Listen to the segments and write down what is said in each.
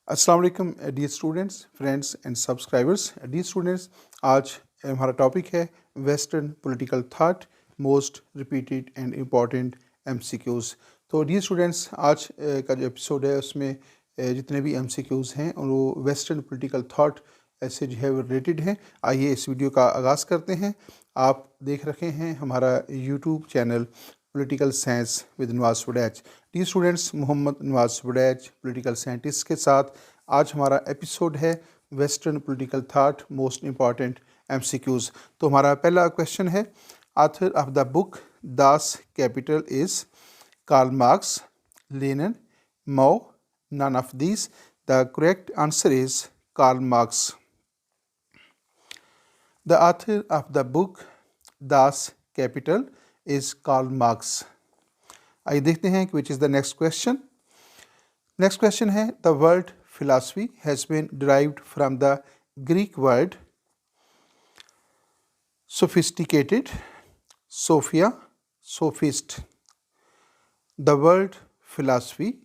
अस्सलाम वालेकुम dear students, friends and subscribers. Dear students, आज हमारा टॉपिक है western political thought, most repeated and important MCQs. तो डियर स्टूडेंट्स, आज का जो एपिसोड है उसमें जितने भी एमसीक्यूज़ हैं और वो वेस्टर्न पॉलिटिकल थॉट ऐसे जो है वो रिलेटेड हैं। आइए इस वीडियो का आगाज़ करते हैं। आप देख रहे हैं हमारा YouTube channel political science with Nawaz Wadaich. Dear students, Mohammad Nawaz Wadaich political scientist के साथ आज हमारा एपिसोड है western political thought, most important MCQs. तो हमारा पहला क्वेश्चन है, author of the book Das Kapital is Karl Marx, Lenin, Mao, none of these. The correct answer is Karl Marx. The author of the book Das Kapital is Karl Marx. आइए देखते हैं कि which is the next question. Next question है, the word philosophy has been derived from the Greek word sophisticated, sophia, sophist. The word philosophy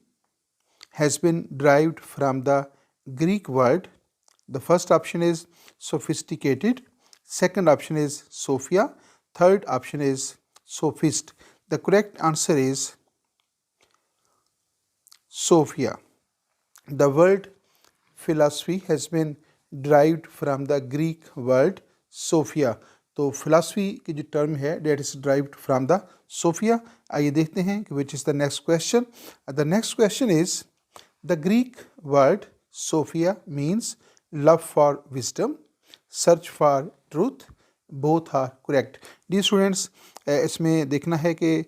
has been derived from the Greek word. The first option is sophisticated, second option is sophia, third option is sophist. The correct answer is sophia. The word philosophy has been derived from the Greek word sophia. तो philosophy की जो term है that is derived from the sophia. आइए देखते हैं कि which is the next question. The next question is, the Greek word sophia means love for wisdom, search for truth, both are correct. Dear students, इसमें देखना है कि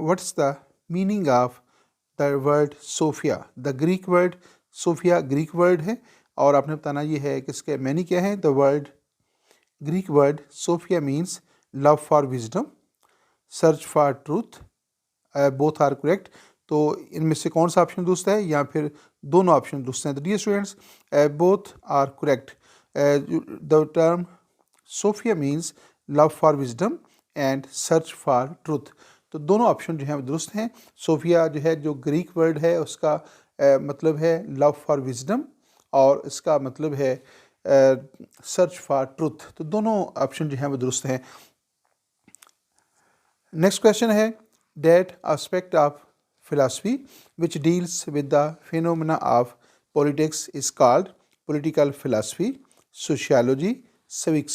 what's the meaning of the word sophia. The Greek word sophia Greek word है और आपने बताना ये है कि इसके meaning क्या है. The word Greek word sophia means love for wisdom, search for truth, both are correct. तो इनमें से कौन सा ऑप्शन दुरुस्त है या फिर दोनों ऑप्शन दुरुस्त हैं. तो dear students, both are correct. The term Sophia means love for wisdom and search for truth. तो दोनों ऑप्शन जो हैं वो दुरुस्त हैं. सोफिया जो है, जो ग्रीक वर्ड है, उसका मतलब है लव फॉर विजडम और इसका मतलब है सर्च फॉर ट्रूथ. तो दोनों ऑप्शन जो हैं वो दुरुस्त हैं. नेक्स्ट क्वेश्चन है, that aspect of philosophy which deals with the phenomena of politics is called political philosophy, sociology, civics.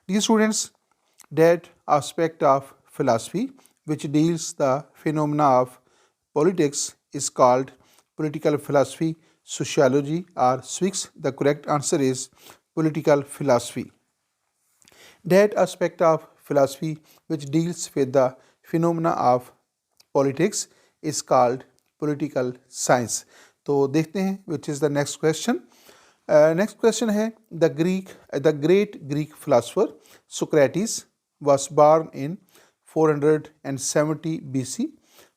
Dear students, that aspect of philosophy which deals the phenomena of politics is called political philosophy, sociology, or civics. The correct answer is political philosophy. That aspect of philosophy which deals with the phenomena of politics is called political science. तो देखते हैं which is the next question. Next question है, the great Greek philosopher Socrates was born in 470 BC,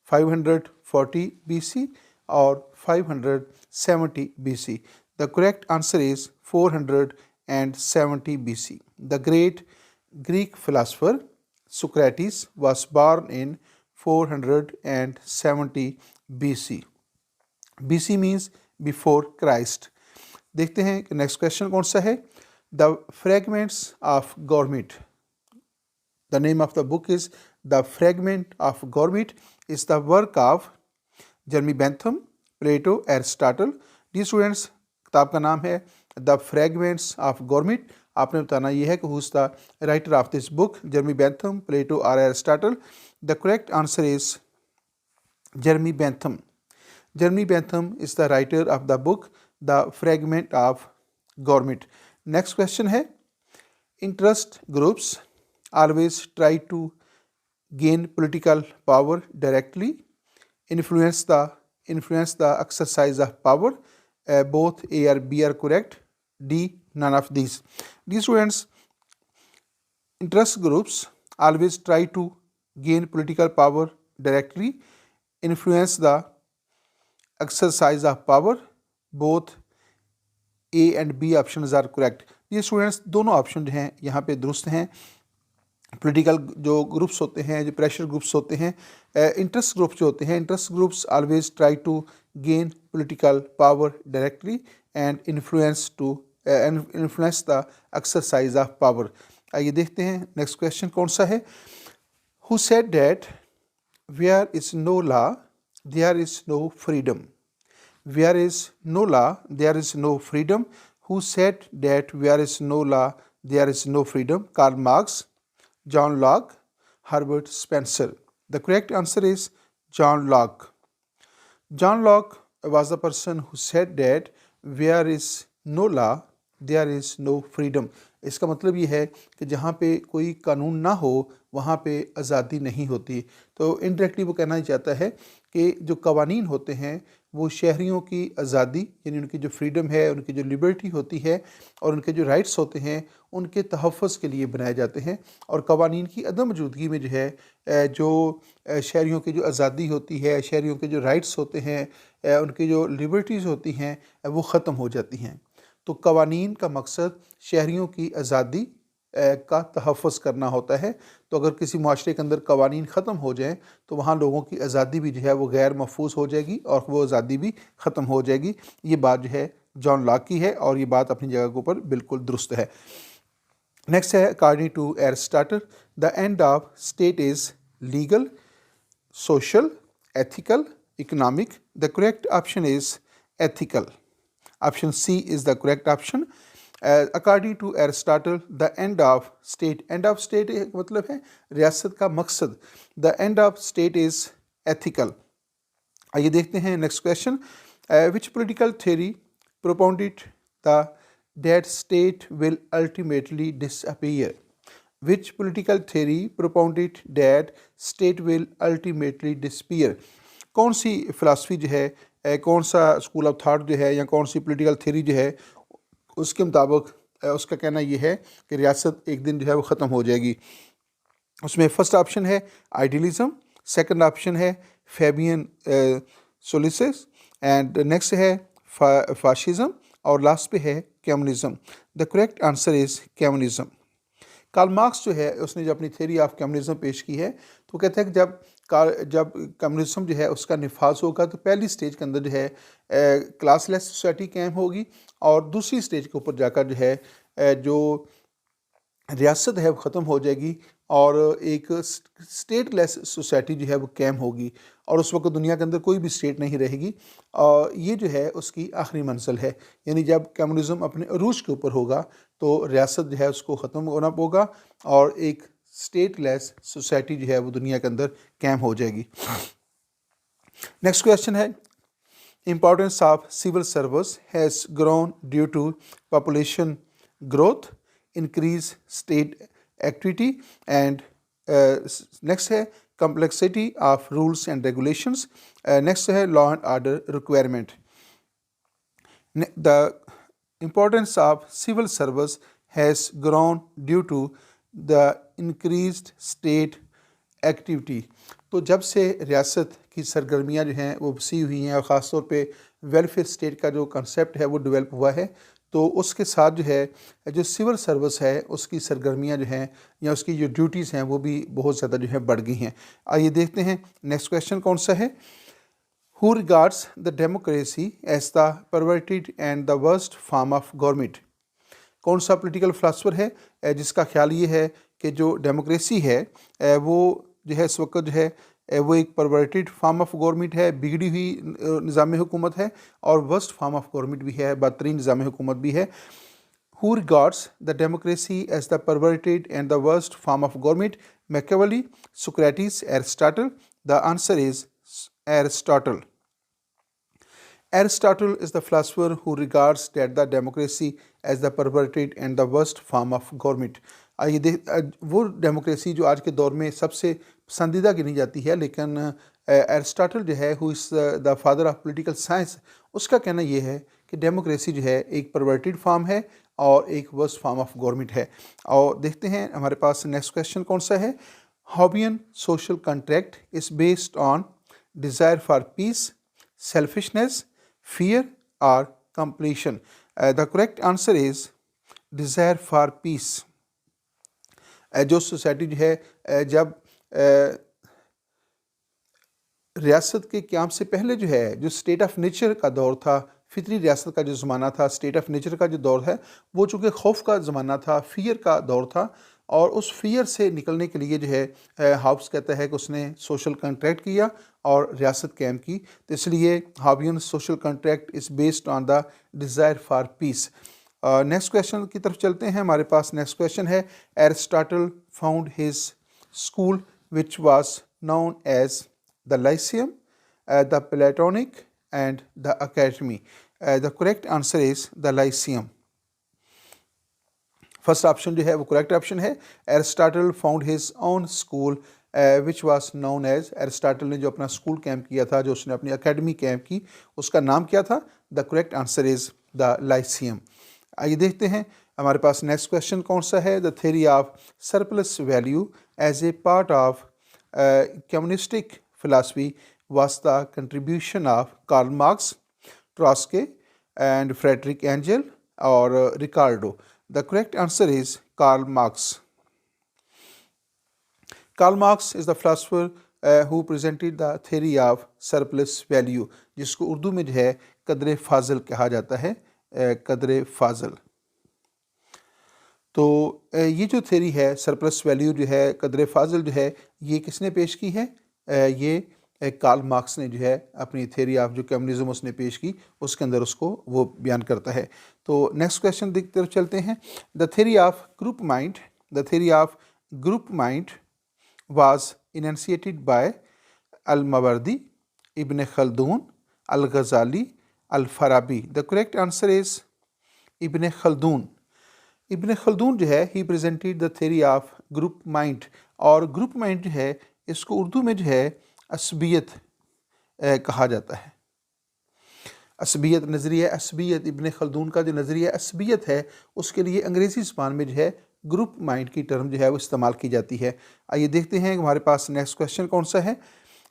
540 BC or 570 BC. The correct answer is 470 BC. The great Greek philosopher Socrates was born in 470 BC. BC means before Christ. देखते हैं कि next question कौन सा है. The fragments of government. The name of the book is the fragment of government is the work of Jeremy Bentham, Plato, Aristotle. Dear students, किताब का नाम है द फ्रेगमेंट्स ऑफ गॉरमिट. आपने बताना ये है कि who is the writer of this book, Jeremy Bentham, Plato और Aristotle. The correct answer is Jeremy Bentham. Jeremy Bentham is the writer of the book The Fragment of Gurmit. Next question है, interest groups always try to gain political power directly, influence the exercise of power. Both A or B are correct. D, none of these. These students, interest groups always try to gain political power directly, influence the exercise of power. Both A and B options are correct. ये students दोनों option जो हैं यहाँ पे दुरुस्त हैं. Political जो groups होते हैं, जो प्रेशर ग्रुप्स होते हैं, इंटरेस्ट ग्रुप्स जो होते हैं, interest groups always try to gain political power directly and influence the exercise of power. आइए देखते हैं नेक्स्ट क्वेश्चन कौन सा है। Who said that where is no law there is no freedom. Where is no law, there is no freedom. Who said that where is no law, there is no freedom? Karl Marx, John Locke, Herbert Spencer. The correct answer is John Locke. John Locke was the person who said that where is no law, there is no freedom. इसका मतलब ये है कि जहाँ पे कोई कानून ना हो वहाँ पे आज़ादी नहीं होती। तो इनडायरेक्टली वो कहना चाहता है कि जो कवानीन होते हैं वो शहरियों की आज़ादी यानी उनकी जो फ्रीडम है, उनकी जो लिबर्टी होती है और उनके जो राइट्स होते हैं उनके तहफ़्फ़ुज़ के लिए बनाए जाते हैं। और कवानीन की अदम मौजूदगी में जो है जो शहरियों की जो आज़ादी होती है, शहरियों के जो राइट्स होते हैं, उनकी जो लिबर्टीज़ होती हैं वो ख़त्म हो जाती हैं। तो कवानीन का मकसद शहरियों की आज़ादी का तहफ़्फ़ुज़ करना होता है। तो अगर किसी मुआशरे के अंदर कवानीन ख़त्म हो जाएँ तो वहाँ लोगों की आज़ादी भी जो है वो गैर महफूज हो जाएगी और वो आज़ादी भी ख़त्म हो जाएगी। ये बात जो है जॉन लॉक की है और ये बात अपनी जगह के ऊपर बिल्कुल दुरुस्त है। नेक्स्ट है according to Aristotle the end of state is legal, social, ethical, economic. The correct option is ethical. Option C is the correct option. According to Aristotle, the end of state का मतलब है रियासत का मकसद। The end of state is ethical. आइए देखते हैं next question. Which political theory propounded the that state will ultimately disappear? Which political theory propounded that state will ultimately disappear? कौन सी फ़िलासफ़ी जो है, कौन सा स्कूल ऑफ थाट जो है या कौन सी पॉलिटिकल थ्योरी जो है उसके मुताबिक उसका कहना ये है कि रियासत एक दिन जो है वो ख़त्म हो जाएगी। उसमें फर्स्ट ऑप्शन है आइडियलिज़म, सेकंड ऑप्शन है फैबियन सोलिसिस एंड नेक्स्ट है फाशिज़म और लास्ट पे है communism. The correct answer is communism. Karl Marx जो है उसने जो अपनी थ्योरी ऑफ कम्युनिज़म पेश की है तो कहते हैं कि जब कम्युनिज़म जो है उसका निफाज होगा तो पहली स्टेज के अंदर जो है क्लासलेस सोसाइटी कायम होगी और दूसरी स्टेज के ऊपर जाकर जो है जो रियासत है वो ख़त्म हो जाएगी और एक स्टेटलेस सोसाइटी जो है वो कायम होगी और उस वक्त दुनिया के अंदर कोई भी स्टेट नहीं रहेगी। और ये जो है उसकी आखिरी मंजिल है, यानी जब कम्युनिज़म अपने अरूज के ऊपर होगा तो रियासत जो है उसको ख़त्म होना होगा और एक स्टेटलेस सोसाइटी जो है वो दुनिया के अंदर कायम हो जाएगी। नेक्स्ट क्वेश्चन है importance of civil service has grown due to population growth, increase state activity and next है complexity of rules and regulations, next है law and order requirement. The importance of civil service has grown due to the increased state activity. तो जब से रियासत की सरगर्मियाँ जो हैं वो वसी हुई हैं और ख़ास तौर पे वेलफेयर स्टेट का जो कंसेप्ट है वो डेवलप हुआ है तो उसके साथ जो है जो सिविल सर्विस है उसकी सरगर्मियाँ जो हैं या उसकी जो ड्यूटीज़ हैं वो भी बहुत ज़्यादा जो है बढ़ गई हैं। आइए देखते हैं नेक्स्ट क्वेश्चन कौन सा है। Who regards the democracy as the perverted and the worst form of government? कौन सा पॉलिटिकल फ़िलासफ़र है जिसका ख्याल ये है कि जो डेमोक्रेसी है वो जो है इस वक्त जो है वो एक परवर्टेड फॉर्म ऑफ गवर्नमेंट है, बिगड़ी हुई निज़ाम हुकूमत है और वर्स्ट फॉर्म ऑफ गवर्नमेंट भी है, बदतरीन निज़ाम हुकूमत भी है। Who regards the democracy as the perverted and the worst form of government? Machiavelli, Socrates, Aristotle? The answer is Aristotle. Aristotle is the philosopher who regards that the democracy as the perverted and the worst form of government. आइए वो democracy जो आज के दौर में सबसे पसंदीदा गिनी जाती है, लेकिन एरिस्टॉटल जो है who is the father of political science, उसका कहना ये है कि डेमोक्रेसी जो है एक परवर्टेड फॉर्म है और एक वर्स्ट फॉर्म ऑफ गवर्नमेंट है। और देखते हैं हमारे पास नेक्स्ट क्वेश्चन कौन सा है। Hobbesian social contract is based on desire for peace, selfishness, fear or completion? The correct answer is desire for peace. जो सोसाइटी जो है जब रियासत के क़याम से पहले जो है, जो स्टेट ऑफ नेचर का दौर था, फितरी रियासत का जो ज़माना था, स्टेट ऑफ नेचर का जो दौर है, वो चूँकि खौफ का ज़माना था, फ़ियर का दौर था, और उस फ़ियर से निकलने के लिए जो है हाब्स कहता है कि उसने सोशल कॉन्ट्रैक्ट किया और रियासत कायम की। तो इसलिए Hobbesian social contract is based on the desire for peace. Next question की तरफ चलते हैं। हमारे पास नेक्स्ट क्वेश्चन है, Aristotle found his school which was known as the Lyceum, the Platonic and the Academy. The correct answer is the Lyceum. First option जो है वो करेक्ट ऑप्शन है। Aristotle found his own school which was known as, Aristotle ने जो अपना school camp किया था, जो उसने अपनी अकेडमी कैंप की, उसका नाम क्या था? The correct answer is the Lyceum. आइए देखते हैं हमारे पास नेक्स्ट क्वेश्चन कौन सा है। The theory of surplus value as a part of communistic philosophy was the contribution of Karl Marx, Trotsky and Frederick Engels और Ricardo. The correct answer is Karl Marx. Karl Marx is the philosopher who presented the theory of surplus value, जिसको उर्दू में जो है कदर फाजल कहा जाता है, कदर फाजल। तो ये जो थ्योरी है सरप्लस वैल्यू जो है, कदर फाजल जो है, ये किसने पेश की है? ये कार्ल मार्क्स ने जो है अपनी थ्योरी ऑफ जो कम्युनिज्म उसने पेश की, उसके अंदर उसको वो बयान करता है। तो नेक्स्ट क्वेश्चन की तरफ चलते हैं। The theory of group mind, the theory of group mind was initiated by Al-Mawardi, Ibn Khaldun, Al-Ghazali, Al-Farabi. The correct answer is Ibn Khaldun. Ibn Khaldun जो है ही presented the theory of group mind, और group mind जो है इसको उर्दू में जो है असबियत कहा जाता है। असबियत नज़रिया, असबियत इब्न खल्दून का जो नज़रिया असबियत है, उसके लिए अंग्रेज़ी ज़बान में जो है ग्रुप माइंड की टर्म जो है वो इस्तेमाल की जाती है। आइए देखते हैं हमारे पास नेक्स्ट क्वेश्चन कौन सा है।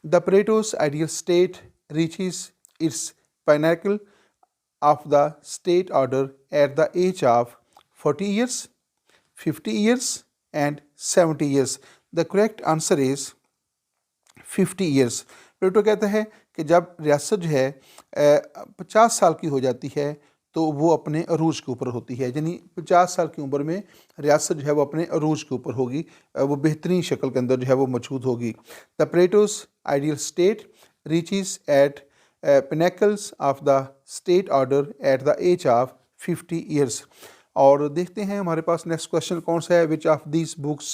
The Plato's ideal state reaches its pinnacle of the state order at the age of 40 years, 50 years and 70 years. The correct answer is 50 years. प्लेटो कहता है कि जब रियासत जो है 50 साल की हो जाती है तो वो अपने अरूज के ऊपर होती है, यानी 50 साल की उम्र में रियासत जो है वो अपने अरूज के ऊपर होगी, वो बेहतरीन शक्ल के अंदर जो है वो मौजूद होगी। The Plato's ideal state reaches at pinnacles of the state order at the age of 50 years। और देखते हैं हमारे पास नेक्स्ट क्वेश्चन कौन सा है। Which of these books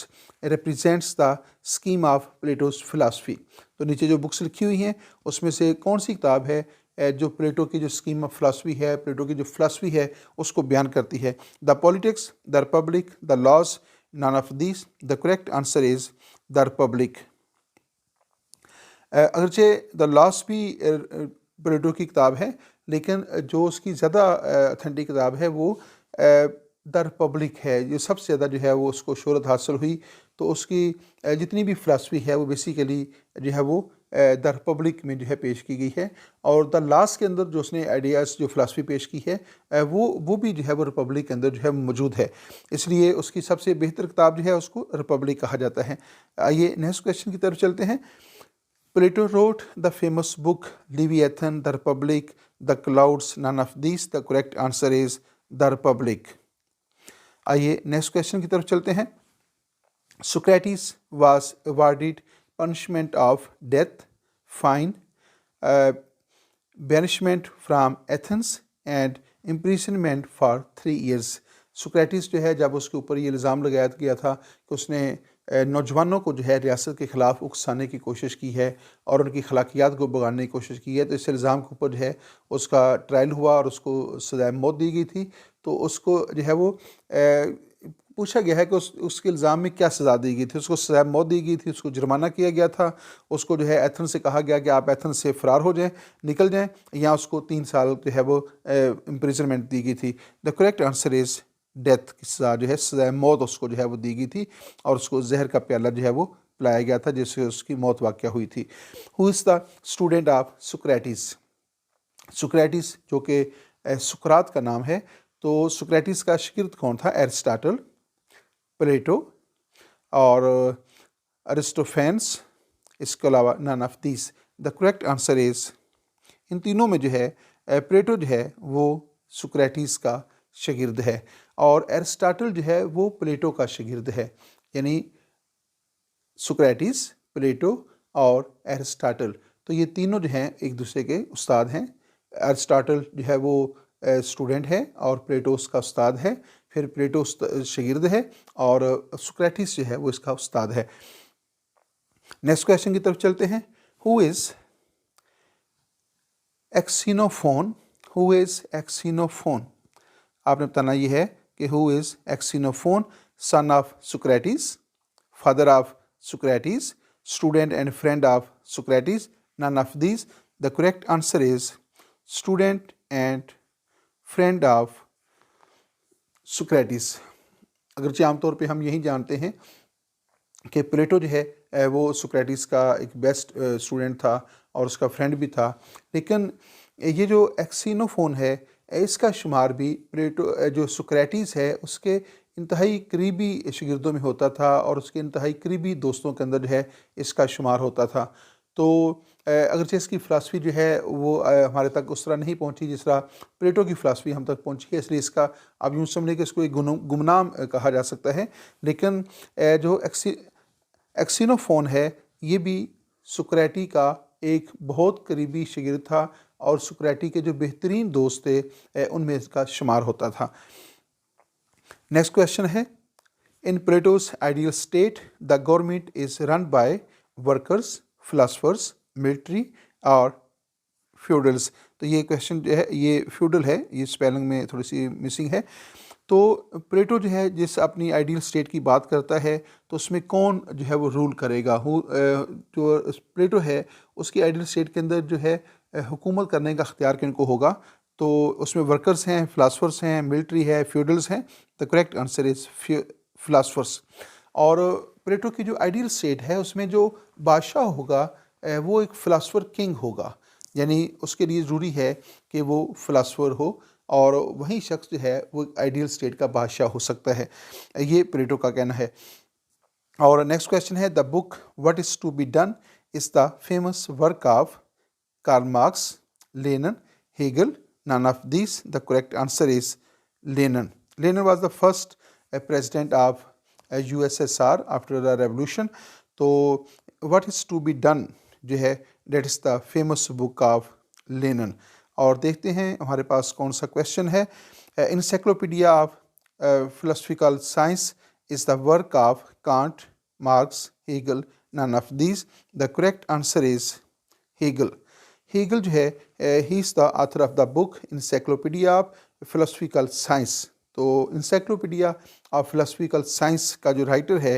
represents the scheme of plateaus philosophy. तो नीचे जो बुक्स लिखी हुई हैं उसमें से कौन सी किताब है जो प्लेटो की जो स्कीम ऑफ फिलासफी है, प्लेटो की जो फिलासफी है उसको बयान करती है? The Politics, the Republic, the Laws, none of this. The correct answer is the Republic. अगरचे द लॉज भी प्लेटो की किताब है, लेकिन जो उसकी ज़्यादा ऑथेंटिक किताब है वो द रिपब्लिक है, जो सबसे ज़्यादा जो है वो उसको शोहरत हासिल हुई। तो उसकी जितनी भी फ़िलासफ़ी है वो बेसिकली जो है वो द रिपब्लिक में जो है पेश की गई है, और द लास्ट के अंदर जो उसने आइडियाज़ जो फ़िलासफ़ी पेश की है वो भी जो है वो रिपब्लिक के अंदर जो है मौजूद है, इसलिए उसकी सबसे बेहतर किताब जो है उसको रिपब्लिक कहा जाता है। आइए नेक्स्ट क्वेश्चन की तरफ चलते हैं। Plato wrote the famous book Leviathan, The Republic, The Clouds, none of these. The correct answer is The Republic. आइए नेक्स्ट क्वेश्चन की तरफ चलते हैं। Socrates was awarded punishment of death, fine, banishment from Athens and imprisonment for 3 years. Socrates जो है जब उसके ऊपर ये इल्ज़ाम लगाया गया था कि उसने नौजवानों को जो है रियासत के ख़िलाफ़ उकसाने की कोशिश की है और उनकी अखलाकियात को बिगाड़ने की कोशिश की है, तो इस इल्ज़ाम के ऊपर जो है उसका ट्रायल हुआ और उसको सज़ाए मौत दी गई थी। तो उसको जो है वो पूछा गया है कि उसके इल्ज़ाम में क्या सज़ा दी गई थी। उसको सज़ाए मौत दी गई थी, उसको जुर्माना किया गया था, उसको जो है एथेंस से कहा गया कि आप एथेंस से फ़रार हो जाएँ, निकल जाएँ, या उसको 3 साल जो है वो इम्प्रिजनमेंट दी गई थी। The correct answer is death की सज़ा जो है, सज़ाए मौत उसको जो है वो दी गई थी और उसको जहर का प्याला जो है वो पिलाया गया था, जिससे उसकी मौत वाक़या हुई थी। Who is the student of Socrates. Socrates जो कि सुकरात का नाम है, तो सुक्रेटिस का शागिर्द कौन था? एरिस्टोटल, प्लेटो, और अरिस्टोफेंस, इसके अलावा none of this. The correct answer is, इन तीनों में जो है प्लेटो जो है वो सुक्रेटिस का शागिर्द है और एरिस्टोटल जो है वो प्लेटो का शागिर्द है। यानी सुक्रेटिस, प्लेटो और एरिस्टोटल, तो ये तीनों जो हैं एक दूसरे के उस्ताद हैं। एरिस्टोटल जो है वो स्टूडेंट है और प्लेटो उसका उस्ताद है, फिर प्लेटो शागिर्द है और सुक्रेटिस जो है वो इसका उस्ताद है। नेक्स्ट क्वेश्चन की तरफ चलते हैं। Who is Xenophon? Who is Xenophon? आपने बताना ये है कि who is Xenophon, son of Socrates, father of Socrates, student and friend of Socrates, none of these. The correct answer is student and friend of Socrates. अगरचे आमतौर पे हम यही जानते हैं कि प्लेटो जो है वो सुक्रेटिस का एक बेस्ट स्टूडेंट था और उसका फ्रेंड भी था, लेकिन ये जो एक्सिनोफोन है इसका शुमार भी प्लेटो जो सुक्रेटिस है उसके इंतहाई करीबी शागिर्दों में होता था और उसके इंतहाई करीबी दोस्तों के अंदर जो है इसका शुमार होता था। तो अगरचे इसकी फ़िलासफ़ी जो है वो हमारे तक उस तरह नहीं पहुंची जिस तरह प्लेटो की फ़िलासफ़ी हम तक पहुंची है, इसलिए इसका आप यूँ समझें कि इसको एक गुमनाम कहा जा सकता है। लेकिन जो एक्सिनोफोन है ये भी सुक्रेटी का एक बहुत करीबी शागिर्द था और सुक्रेटी के जो बेहतरीन दोस्त थे उनमें इसका शुमार होता था। नेक्स्ट क्वेश्चन है, in Plato's ideal state the government is run by workers, philosophers, military और फ्यूडल्स। तो ये क्वेश्चन जो है ये फ्यूडल है, ये स्पेलिंग में थोड़ी सी मिसिंग है। तो प्लेटो जो है जिस अपनी आइडियल स्टेट की बात करता है तो उसमें कौन जो है वो रूल करेगा? जो प्लेटो है उसकी आइडियल स्टेट के अंदर जो है हुकूमत करने का अख्तियार किन को होगा? तो उसमें वर्कर्स हैं, फिलासफर्स हैं, मिलिट्री है, फ्यूडल्स हैं। The correct answer is philosophers. और प्लेटो की जो आइडियल स्टेट है उसमें जो बादशाह होगा वो एक फ़िलासफ़र किंग होगा, यानी उसके लिए ज़रूरी है कि वो फ़िलासफ़र हो और वही शख्स जो है वो आइडियल स्टेट का बादशाह हो सकता है, ये प्लेटो का कहना है। और नेक्स्ट क्वेश्चन है, the book what is to be done is the famous work of Karl Marx, Lenin, Hegel, none of these. The correct answer is Lenin. Lenin was the first president of USSR after the revolution. तो what is to be done जो है that is the famous book of Lenin। और देखते हैं हमारे पास कौन सा question है। Encyclopedia of Philosophical Science is the work of Kant, Marx, Hegel, none of these. The correct answer is Hegel। Hegel जो है he is the author of the book encyclopedia of philosophical science. तो encyclopedia of philosophical science का जो writer है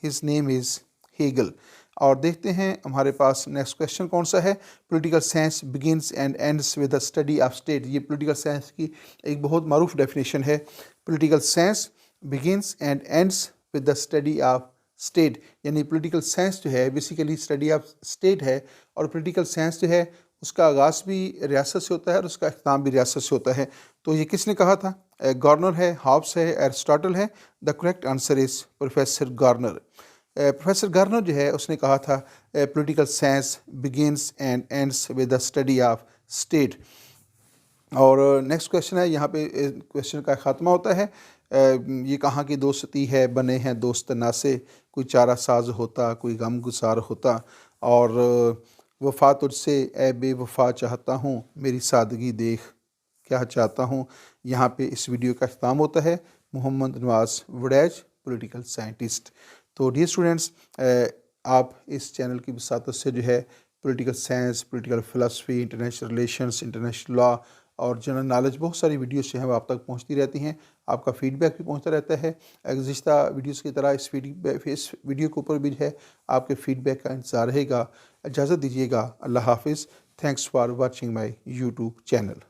his name is Hegel. और देखते हैं हमारे पास नेक्स्ट क्वेश्चन कौन सा है। Political science begins and ends with the study of state. ये पॉलिटिकल साइंस की एक बहुत मारूफ डेफिनेशन है। Political science begins and ends with the study of state, यानी पॉलिटिकल साइंस जो है बेसिकली स्टडी ऑफ स्टेट है और पॉलिटिकल साइंस जो है उसका आगाज़ भी रियासत से होता है और उसका अख्ताम भी रियासत से होता है। तो ये किसने कहा था? गार्नर है, हॉब्स है, एरिस्टोटल है। The correct answer is professor Garner. Professor Garner जो है उसने कहा था political science begins and ends with the study of state. और नेक्स्ट क्वेश्चन है, यहाँ पे क्वेश्चन का ख़ात्मा होता है। ये कहाँ की दोस्ती है, बने हैं दोस्त नासे, कोई चारा साज होता, कोई गम गुसार होता, और वफ़ा तुझसे ए बेवफ़ा चाहता हूँ, मेरी सादगी देख क्या चाहता हूँ। यहाँ पे इस वीडियो का अख्ताम होता है। मोहम्मद नवाज़ वुडैज, पॉलिटिकल साइंटिस्ट। तो डियर स्टूडेंट्स, आप इस चैनल की वसातत से जो है political science, political philosophy, international relations, international law और जनरल नॉलेज बहुत सारी वीडियोस जो हैं वो आप तक पहुंचती रहती हैं। आपका फ़ीडबैक भी पहुंचता रहता है। गुज़िश्ता वीडियोस की तरह इस वीडियो के ऊपर भी जो है आपके फ़ीडबैक का इंतज़ार रहेगा। इजाज़त दीजिएगा। अल्लाह हाफ़िज़। Thanks for watching my YouTube channel.